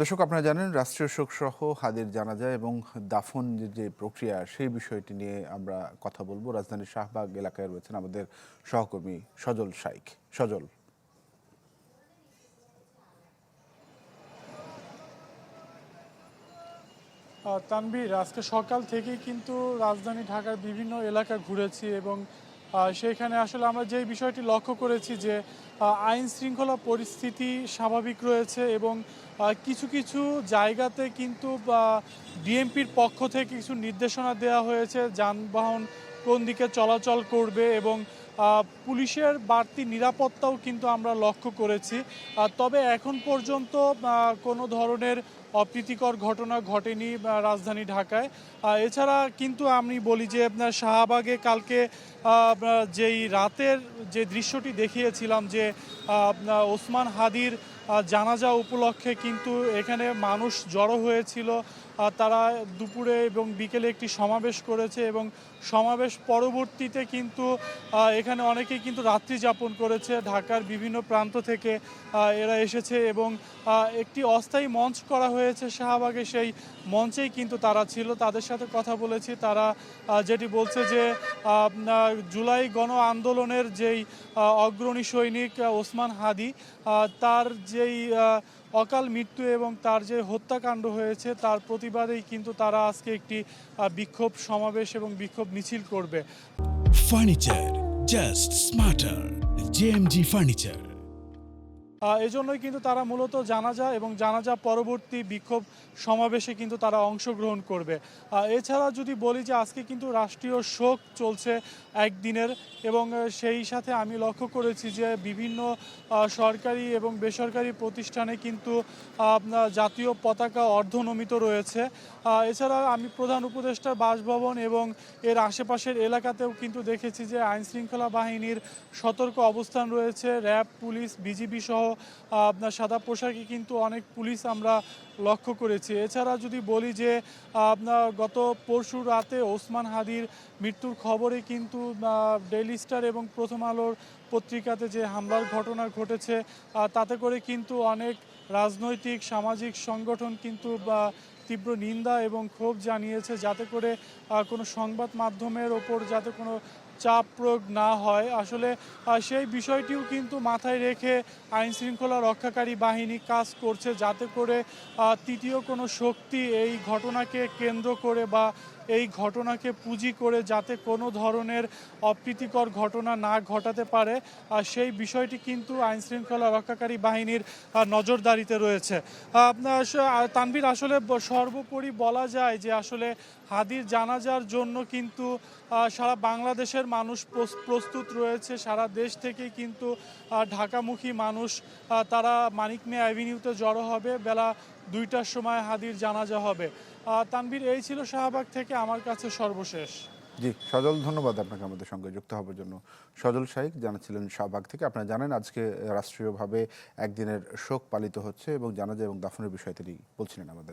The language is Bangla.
দর্শক, আপনারা জানেন রাষ্ট্রীয় শোক সহ হাদির জানাজা এবং দাফন যে প্রক্রিয়া সেই বিষয়টি নিয়ে আমরা কথা বলবো। রাজধানীর শাহবাগ এলাকায় রয়েছেন আমাদের সহকর্মী সজল শাইখ। সজল। তানভীর, আজকে সকাল থেকেই কিন্তু রাজধানী ঢাকার বিভিন্ন এলাকা ঘুরেছি এবং সেখানে আসলে আমরা যে বিষয়টি লক্ষ্য করেছি যে আইন শৃঙ্খলা পরিস্থিতি স্বাভাবিক রয়েছে এবং কিছু কিছু জায়গাতে কিন্তু ডিএমপির পক্ষ থেকে কিছু নির্দেশনা দেওয়া হয়েছে যানবাহন কোন দিকে চলাচল করবে এবং পুলিশের বাড়তি নিরাপত্তাও কিন্তু আমরা লক্ষ্য করেছি। তবে এখন পর্যন্ত কোনো ধরনের অপ্রীতিকর ঘটনা ঘটেনি রাজধানী ঢাকায়। এছাড়া কিন্তু আমি বলি যে আপনার শাহবাগে কালকে যেই রাতের যে দৃশ্যটি দেখিয়েছিলাম যে আপনার ওসমান হাদির জানাজা উপলক্ষে কিন্তু এখানে মানুষ জড়ো হয়েছিল। তারা দুপুরে এবং বিকেলে একটি সমাবেশ করেছে এবং সমাবেশ পরবর্তীতে কিন্তু এখানে অনেকেই কিন্তু রাত্রি যাপন করেছে। ঢাকার বিভিন্ন প্রান্ত থেকে এরা এসেছে এবং একটি অস্থায়ী মঞ্চ করা হয়েছে শাহবাগে, সেই মঞ্চেই কিন্তু তারা ছিল। তাদের সাথে কথা বলেছি, তারা যেটি বলছে যে জুলাই গণ আন্দোলনের যেই অগ্রণী সৈনিক ওসমান হাদি, তার যেই অকাল মৃত্যু এবং তার যে হত্যাকাণ্ড হয়েছে তার প্রতিবাদেই কিন্তু তারা আজকে একটি বিক্ষোভ সমাবেশ এবং বিক্ষোভ মিছিল করবে। Furniture just smarter, JMG furniture. এজন্যই কিন্তু তারা মূলত জানাজা এবং জানাজা পরবর্তী বিক্ষোভ সমাবেশে কিন্তু তারা অংশগ্রহণ করবে। এছাড়া যদি বলি যে আজকে কিন্তু রাষ্ট্রীয় শোক চলছে একদিনের এবং সেই সাথে আমি লক্ষ্য করেছি যে বিভিন্ন সরকারি এবং বেসরকারি প্রতিষ্ঠানে কিন্তু জাতীয় পতাকা অর্ধনমিত রয়েছে। এছাড়া আমি প্রধান উপদেষ্টার বাসভবন এবং এর আশেপাশের এলাকাতেও কিন্তু দেখেছি যে আইনশৃঙ্খলা বাহিনীর সতর্ক অবস্থান রয়েছে। র্যাব, পুলিশ, বিজিবি সহ আপনার সাদা পোশাকে কিন্তু অনেক পুলিশ আমরা লক্ষ্য করেছি। এছাড়া যদি বলি যে আপনার গত পরশু রাতে ওসমান হাদির মৃত্যুর খবরে কিন্তু ডেইলি স্টার এবং প্রথম আলোর পত্রিকাতে যে হামলার ঘটনা ঘটেছে তাতে করে কিন্তু অনেক রাজনৈতিক সামাজিক সংগঠন কিন্তু তীব্র নিন্দা এবং ক্ষোভ জানিয়েছে, যাতে করে কোনো সংবাদ মাধ্যমের ওপর যাতে কোনো চাপ প্রয়োগ না হয়। আসলে সেই বিষয়টিও কিন্তু মাথায় রেখে আইন শৃঙ্খলা রক্ষাকারী বাহিনী কাজ করছে, যাতে করে তৃতীয় কোনো শক্তি এই ঘটনাকে কেন্দ্র করে বা এই ঘটনাকে পুঁজি করে যাতে কোনো ধরনের অপ্রীতিকর ঘটনা না ঘটাতে পারে, সেই বিষয়টি কিন্তু আইন শৃঙ্খলা রক্ষাকারী বাহিনীর নজরদারিতে রয়েছে। তানভীর, আসলে সর্বোপরি বলা যায় যে আসলে হাদির জানাজার জন্য কিন্তু সারা বাংলাদেশের মানুষ প্রস্তুত রয়েছে। সারা দেশ থেকেই কিন্তু ঢাকামুখী মানুষ তারা মানিক মিয়া অ্যাভিনিউতে জড়ো হবে। বেলা 2টার সময় হাদির জানাজা হবে। তানভীর, এই ছিল শাহবাগ থেকে আমার কাছে সর্বশেষ। জি সজল, ধন্যবাদ আপনাকে আমাদের সঙ্গে যুক্ত হওয়ার জন্য। সজল শাইখ জানাচ্ছিলেন শাহবাগ থেকে। আপনারা জানেন আজকে রাষ্ট্রীয়ভাবে একদিনের শোক পালিত হচ্ছে এবং জানাজা এবং দাফনের বিষয় তিনি বলছিলেন আমাদের।